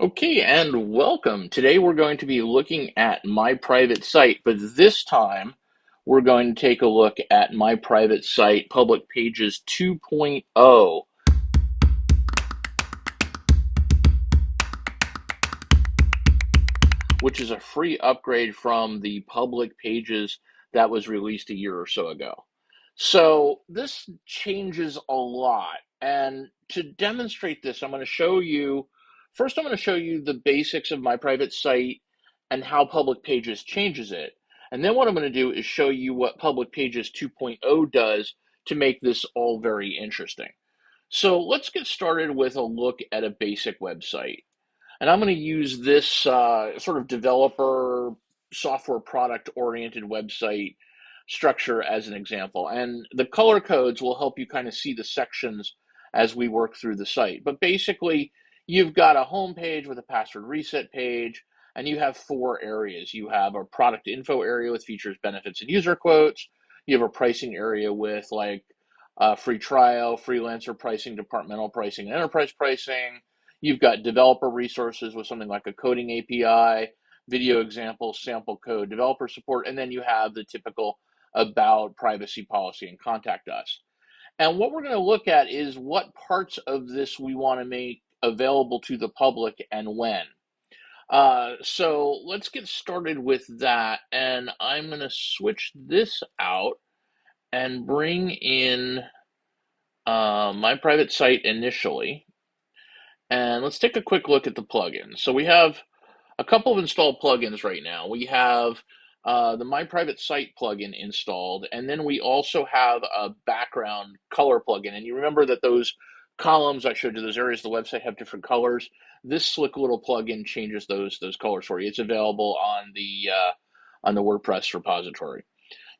Okay, and welcome. Today we're going to be looking at my private site, but this time we're going to take a look at my private site public pages 2.0, which is a free upgrade from the public pages that was released a year or so ago. So this changes a lot. And to demonstrate this, I'm going to show you the basics of my private site and how Public Pages changes it. And then what I'm going to do is show you what Public Pages 2.0 does to make this all very interesting. So let's get started with a look at a basic website. And I'm going to use this sort of developer software product oriented website structure as an example. And the color codes will help you kind of see the sections as we work through the site. But basically, you've got a home page with a password reset page, and you have four areas. You have a product info area with features, benefits, and user quotes. You have a pricing area with like free trial, freelancer pricing, departmental pricing, and enterprise pricing. You've got developer resources with something like a coding API, video examples, sample code, developer support, and then you have the typical about privacy policy and contact us. And what we're going to look at is what parts of this we want to make available to the public and when. So let's get started with that. And I'm going to switch this out and bring in my private site initially. And let's take a quick look at the plugins. So we have a couple of installed plugins right now. We have the My Private Site plugin installed, and then we also have a background color plugin. And you remember that those columns I showed you, those areas of the website have different colors. This slick little plugin changes those colors for you. It's available on the WordPress repository.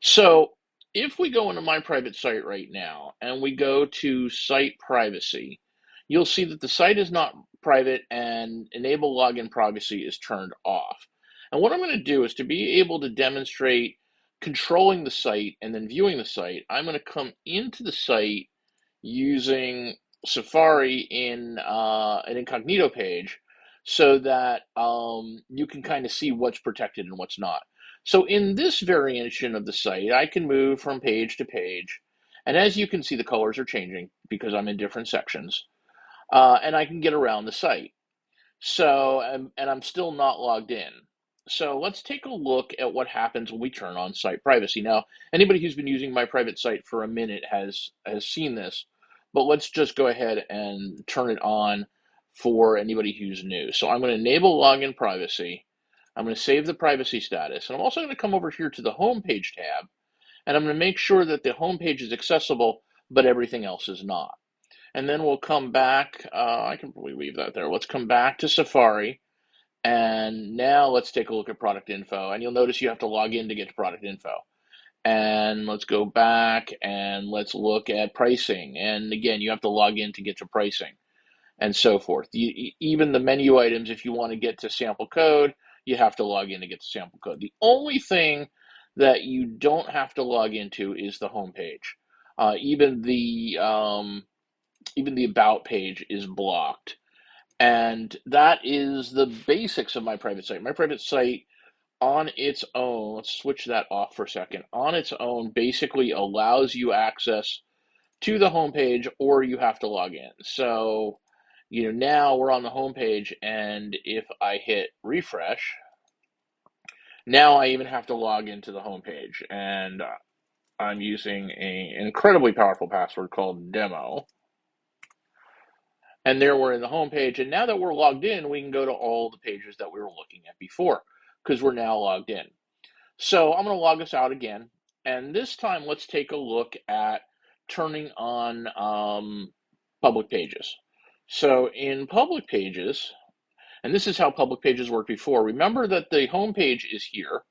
So if we go into My Private Site right now and we go to Site Privacy, you'll see that the site is not private and enable login privacy is turned off. And what I'm going to do is to be able to demonstrate controlling the site and then viewing the site, I'm going to come into the site using Safari in an incognito page so that you can kind of see what's protected and what's not. So in this variation of the site, I can move from page to page. And as you can see, the colors are changing because I'm in different sections. And I can get around the site. So, and I'm still not logged in. So let's take a look at what happens when we turn on site privacy. Now, anybody who's been using my private site for a minute has seen this, but let's just go ahead and turn it on for anybody who's new. So I'm going to enable login privacy. I'm going to save the privacy status. And I'm also going to come over here to the home page tab, and I'm going to make sure that the home page is accessible, but everything else is not. And then we'll come back. I can probably leave that there. Let's come back to Safari. And now let's take a look at product info. And you'll notice you have to log in to get to product info. And let's go back and let's look at pricing. And again, you have to log in to get to pricing and so forth. Even the menu items, if you want to get to sample code, you have to log in to get to sample code. The only thing that you don't have to log into is the home page. Even the about page is blocked. And that is the basics of my private site. My private site on its own, let's switch that off for a second, on its own basically allows you access to the homepage or you have to log in. So, now we're on the homepage, and if I hit refresh, now I even have to log into the homepage. And I'm using an incredibly powerful password called demo. And there we're in the home page. And now that we're logged in, we can go to all the pages that we were looking at before because we're now logged in. So I'm going to log us out again. And this time, let's take a look at turning on public pages. So in public pages, and this is how public pages worked before. Remember that the home page is here.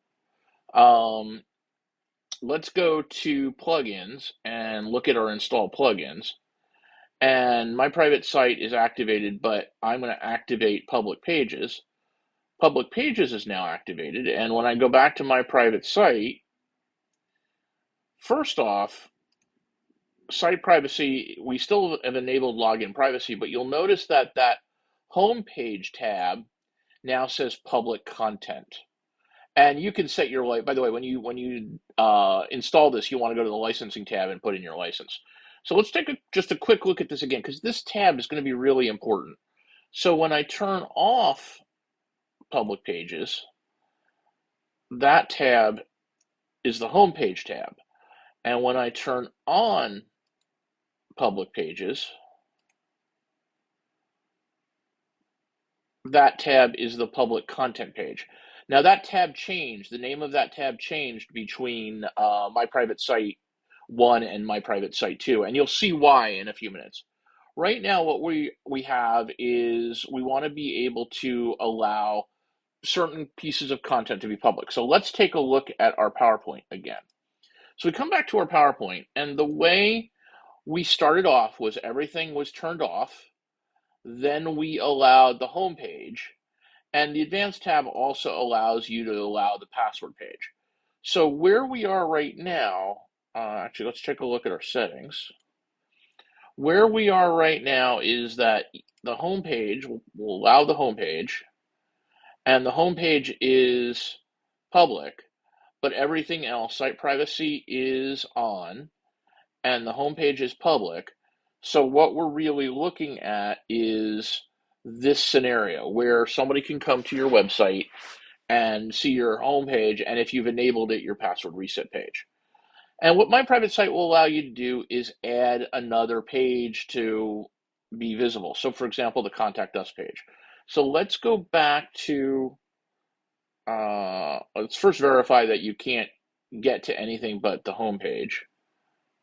Let's go to plugins and look at our installed plugins. And my private site is activated, but I'm going to activate public pages. Public pages is now activated, and when I go back to my private site, first off, site privacy, we still have enabled login privacy, but you'll notice that that homepage tab now says public content. And you can set your by the way, when you install this, you want to go to the licensing tab and put in your license. So let's take just a quick look at this again, because this tab is going to be really important. So when I turn off public pages, that tab is the homepage tab. And when I turn on public pages, that tab is the public content page. Now that tab changed, the name of that tab changed between My Private Site 1 and My Private Site 2, and you'll see why in a few minutes. Right now what we have is we want to be able to allow certain pieces of content to be public. So let's take a look at our PowerPoint again. So we come back to our PowerPoint, and the way we started off was everything was turned off. Then we allowed the home page, and the advanced tab also allows you to allow the password page. So where we are right now, actually, let's take a look at our settings. Where we are right now is that the home page will allow the home page, and the home page is public, but everything else, site privacy is on, and the home page is public. So what we're really looking at is this scenario where somebody can come to your website and see your home page, and if you've enabled it, your password reset page. And what My Private Site will allow you to do is add another page to be visible. So for example, the Contact Us page. So let's go back to, let's first verify that you can't get to anything but the home page.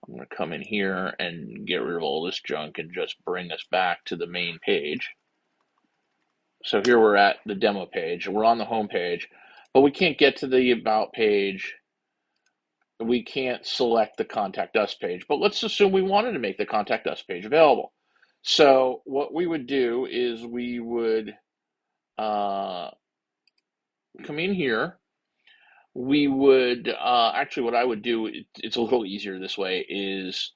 I'm going to come in here and get rid of all this junk and just bring us back to the main page. So here we're at the demo page. We're on the home page, but we can't get to the About page. We can't select the Contact Us page, but let's assume we wanted to make the Contact Us page available. So what we would do is we would come in here. We would, actually what I would do, it's a little easier this way, is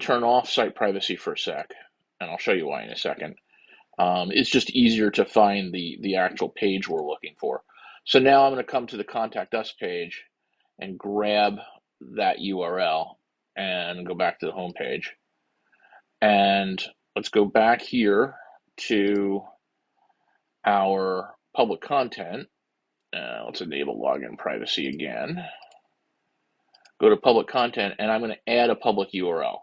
turn off site privacy for a sec, and I'll show you why in a second. It's just easier to find the actual page we're looking for. So now I'm going to come to the Contact Us page and grab that URL and go back to the home page. And let's go back here to our public content. Let's enable login privacy again. Go to public content, and I'm going to add a public URL.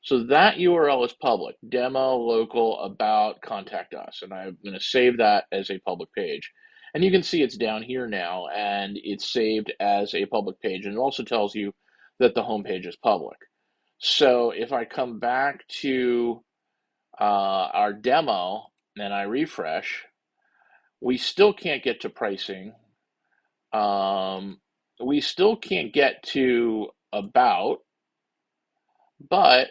So that URL is public, demo, local, about, contact us. And I'm going to save that as a public page. And you can see it's down here now, and it's saved as a public page. And it also tells you that the home page is public. So if I come back to our demo and I refresh, we still can't get to pricing. We still can't get to about, but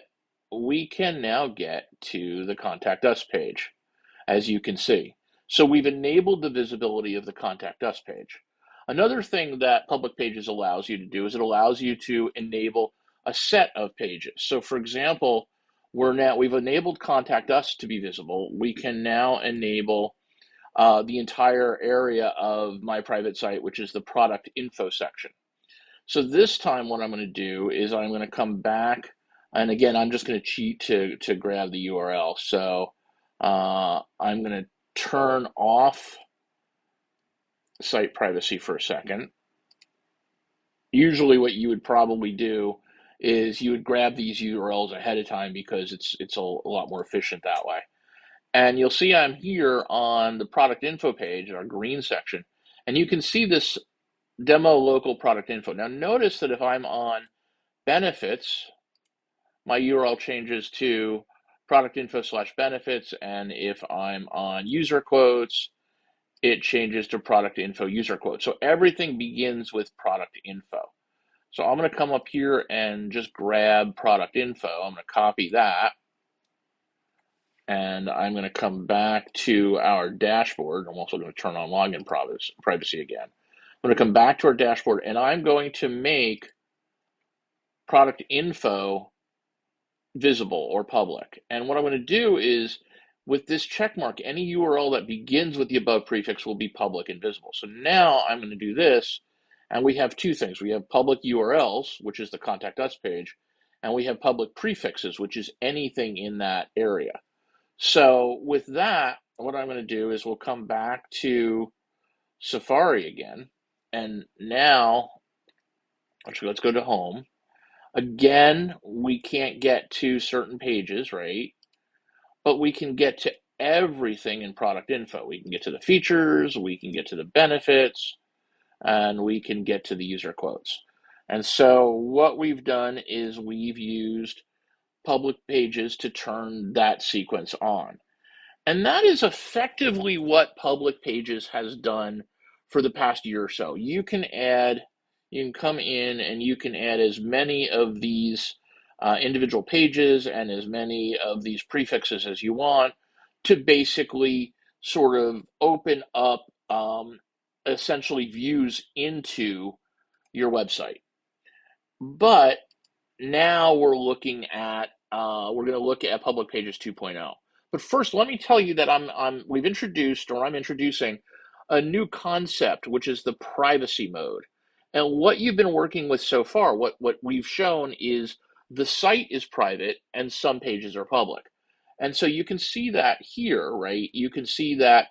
we can now get to the Contact Us page, as you can see. So we've enabled the visibility of the Contact Us page. Another thing that Public Pages allows you to do is it allows you to enable a set of pages. So for example, we've enabled Contact Us to be visible. We can now enable the entire area of My Private Site, which is the product info section. So this time what I'm going to do is I'm going to come back, and again, I'm just going to cheat to grab the URL. So I'm going to turn off site privacy for a second. Usually what you would probably do is you would grab these URLs ahead of time because it's a lot more efficient that way. And you'll see I'm here on the product info page, our green section, and you can see this demo local product info. Now notice that if I'm on benefits, my URL changes to product info / benefits, and if I'm on user quotes, it changes to product info user quotes. So everything begins with product info. So I'm going to come up here and just grab product info. I'm going to copy that, and I'm going to come back to our dashboard. I'm also going to turn on login privacy again. I'm going to come back to our dashboard, and I'm going to make product info visible or public. And what I'm going to do is with this check mark, any URL that begins with the above prefix will be public and visible. So now I'm going to do this, and we have two things. We have public URLs, which is the contact us page, and we have public prefixes, which is anything in that area. So with that, what I'm going to do is we'll come back to Safari again, and now let's go to home. Again, we can't get to certain pages, right? But we can get to everything in product info. We can get to the features, we can get to the benefits, and we can get to the user quotes. And so what we've done is we've used public pages to turn that sequence on. And that is effectively what Public Pages has done for the past year or so. You can come in and you can add as many of these individual pages and as many of these prefixes as you want to basically sort of open up essentially views into your website. But now we're going to look at Public Pages 2.0. But first, let me tell you that I'm introducing a new concept, which is the privacy mode. And what you've been working with so far, what we've shown is the site is private and some pages are public. And so you can see that here, right? You can see that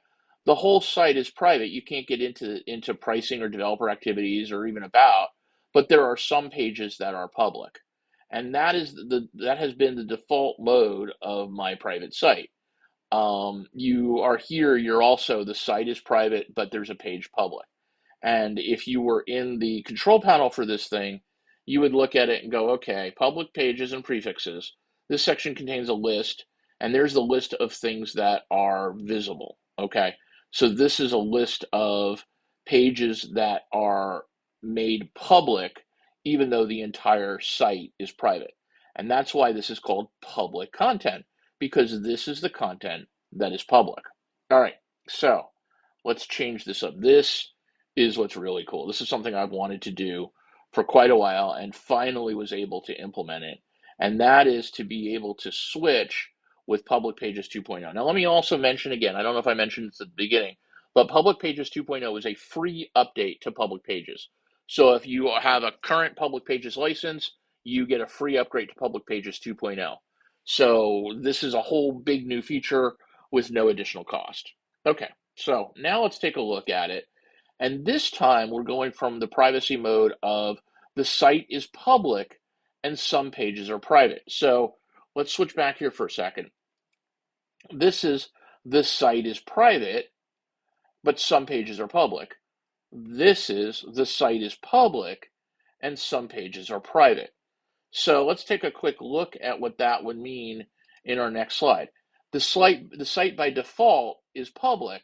the whole site is private. You can't get into pricing or developer activities or even about, but there are some pages that are public. And that has been the default mode of my private site. You are here, the site is private, but there's a page public. And if you were in the control panel for this thing, you would look at it and go, okay, public pages and prefixes. This section contains a list, and there's the list of things that are visible. Okay, so this is a list of pages that are made public, even though the entire site is private. And that's why this is called public content, because this is the content that is public. All right, so let's change this up. This is what's really cool. This is something I've wanted to do for quite a while and finally was able to implement it. And that is to be able to switch with Public Pages 2.0. Now, let me also mention again, I don't know if I mentioned this at the beginning, but Public Pages 2.0 is a free update to Public Pages. So if you have a current Public Pages license, you get a free upgrade to Public Pages 2.0. So this is a whole big new feature with no additional cost. Okay, so now let's take a look at it. And this time we're going from the privacy mode of the site is public and some pages are private. So let's switch back here for a second. This is the site is private, but some pages are public. This is the site is public and some pages are private. So let's take a quick look at what that would mean in our next slide. The site by default is public,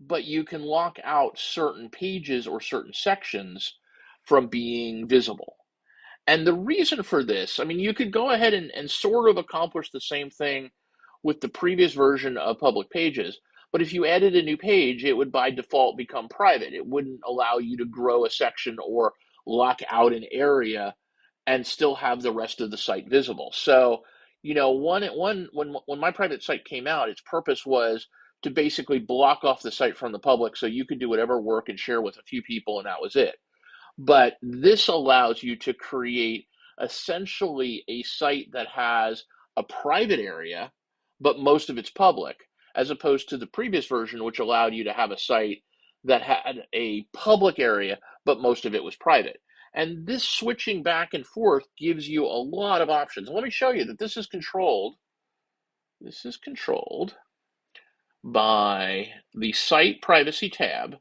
but you can lock out certain pages or certain sections from being visible. And the reason for this, I mean, you could go ahead and sort of accomplish the same thing with the previous version of Public Pages, but if you added a new page, it would by default become private. It wouldn't allow you to grow a section or lock out an area and still have the rest of the site visible. So, when my private site came out, its purpose was to basically block off the site from the public so you could do whatever work and share with a few people, and that was it. But this allows you to create essentially a site that has a private area, but most of it's public, as opposed to the previous version, which allowed you to have a site that had a public area, but most of it was private. And this switching back and forth gives you a lot of options. Let me show you that this is controlled. This is controlled by the Site Privacy tab,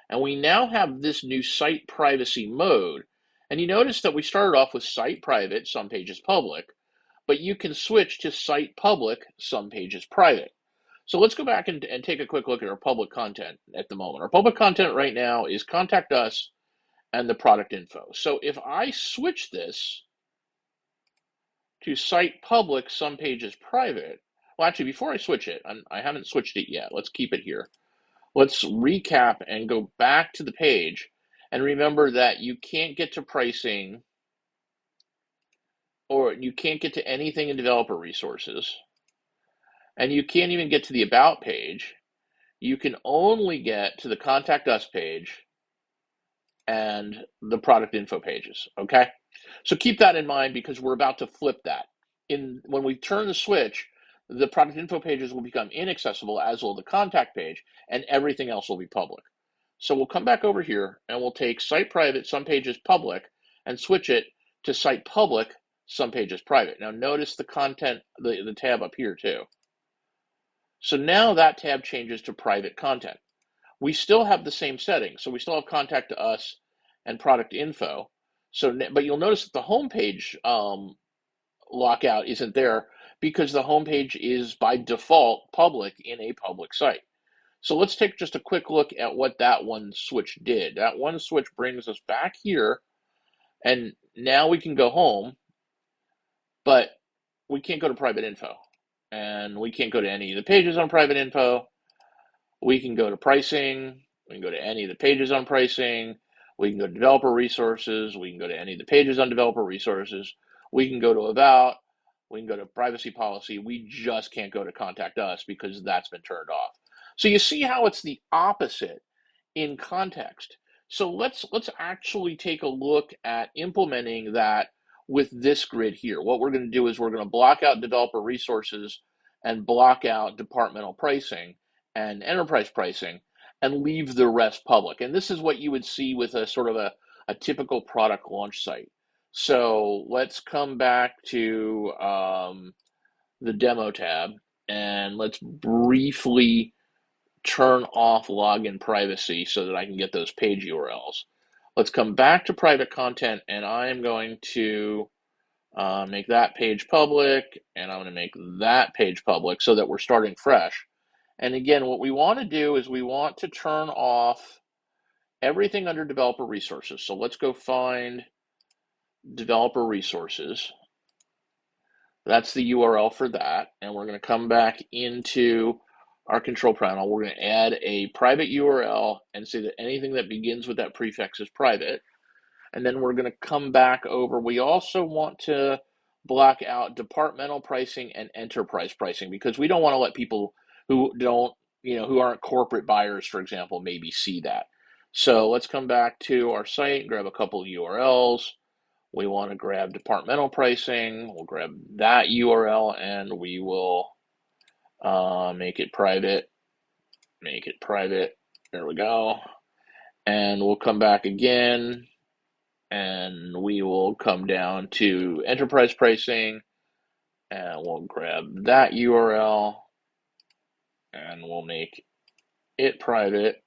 and we now have this new Site Privacy mode. And you notice that we started off with Site Private, some pages public, but you can switch to Site Public, some pages private. So let's go back and take a quick look at our public content at the moment. Our public content right now is Contact Us and the product info. So if I switch this to Site Public, some pages private, well, actually, before I switch it, I haven't switched it yet. Let's keep it here. Let's recap and go back to the page. And remember that you can't get to pricing or you can't get to anything in developer resources. and you can't even get to the About page. You can only get to the Contact Us page and the product info pages, okay? So keep that in mind because we're about to flip that. When we turn the switch, the product info pages will become inaccessible, as will the contact page, and everything else will be public. So we'll come back over here and we'll take site private, some pages public, and switch it to site public, some pages private. Now notice the content, the tab up here too. So now that tab changes to private content. We still have the same settings. So we still have contact us and product info. But you'll notice that the homepage lockout isn't there because the homepage is by default public in a public site. So let's take just a quick look at what that one switch did. That one switch brings us back here, and now we can go home, but we can't go to private info, and we can't go to any of the pages on private info. We can go to pricing. We can go to any of the pages on pricing. We can go to developer resources. We can go to any of the pages on developer resources. We can go to about. We can go to privacy policy. We just can't go to contact us because that's been turned off. So you see how it's the opposite in context. So let's actually take a look at implementing that with this grid here. What we're going to do is we're going to block out developer resources and block out departmental pricing and enterprise pricing and leave the rest public. And this is what you would see with a sort of a typical product launch site. So let's come back to the demo tab and let's briefly turn off login privacy so that I can get those page URLs. Let's come back to private content, and I'm going to make that page public, and I'm going to make that page public so that we're starting fresh. And again, what we want to do is we want to turn off everything under developer resources. So let's go find developer resources. That's the URL for that. And we're going to come back into our control panel. We're going to add a private URL and say that anything that begins with that prefix is private. And then we're going to come back over. We also want to block out departmental pricing and enterprise pricing because we don't want to let people who don't, who aren't corporate buyers, for example, maybe see that. So let's come back to our site, grab a couple of URLs. We want to grab departmental pricing. We'll grab that URL and we will make it private. Make it private. There we go. And we'll come back again and we will come down to enterprise pricing and we'll grab that URL and we'll make it private.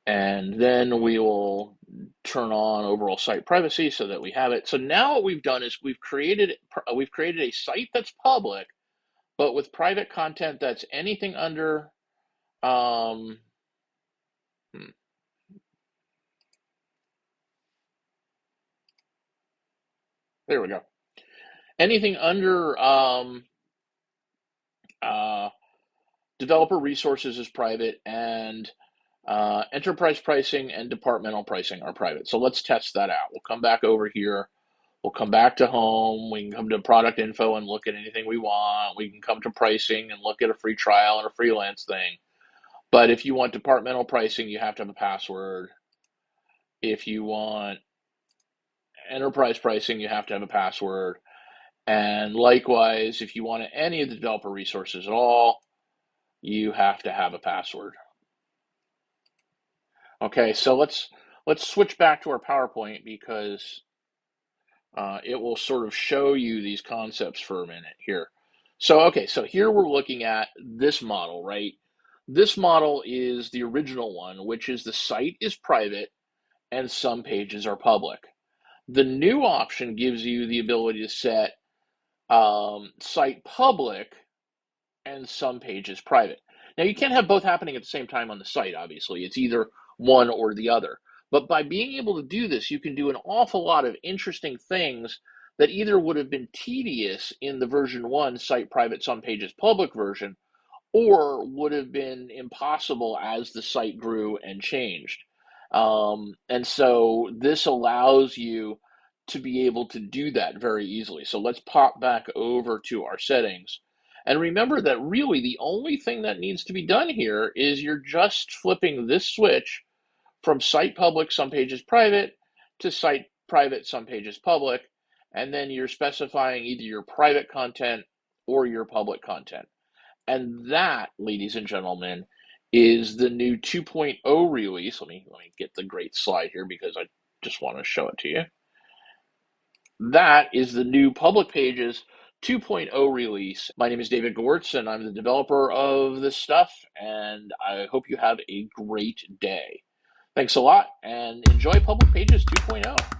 And then we will turn on overall site privacy so that we have it. So now what we've done is we've created a site that's public, but with private content that's anything under there we go. Anything under developer resources is private, and enterprise pricing and departmental pricing are private. So let's test that out. We'll come back over here. We'll come back to home. We can come to product info and look at anything we want. We can come to pricing and look at a free trial and a freelance thing. But if you want departmental pricing, you have to have a password. If you want enterprise pricing, you have to have a password. And likewise, if you want any of the developer resources at all, you have to have a password. Okay, so let's switch back to our PowerPoint because it will sort of show you these concepts for a minute here. So, okay, so here we're looking at this model, right? This model is the original one, which is the site is private and some pages are public. The new option gives you the ability to set site public and some pages private. Now, you can't have both happening at the same time on the site, obviously. It's either one or the other. But by being able to do this, you can do an awful lot of interesting things that either would have been tedious in the version 1 site private, some pages public version, or would have been impossible as the site grew and changed. And so this allows you to be able to do that very easily. So let's pop back over to our settings And remember that really the only thing that needs to be done here is you're just flipping this switch from site public, some pages private, to site private, some pages public, and then you're specifying either your private content or your public content. And that, ladies and gentlemen, is the new 2.0 release. Let me get the great slide here because I just want to show it to you. That is the new Public Pages 2.0 release. My name is David Gortz, and I'm the developer of this stuff, and I hope you have a great day. Thanks a lot, and enjoy Public Pages 2.0.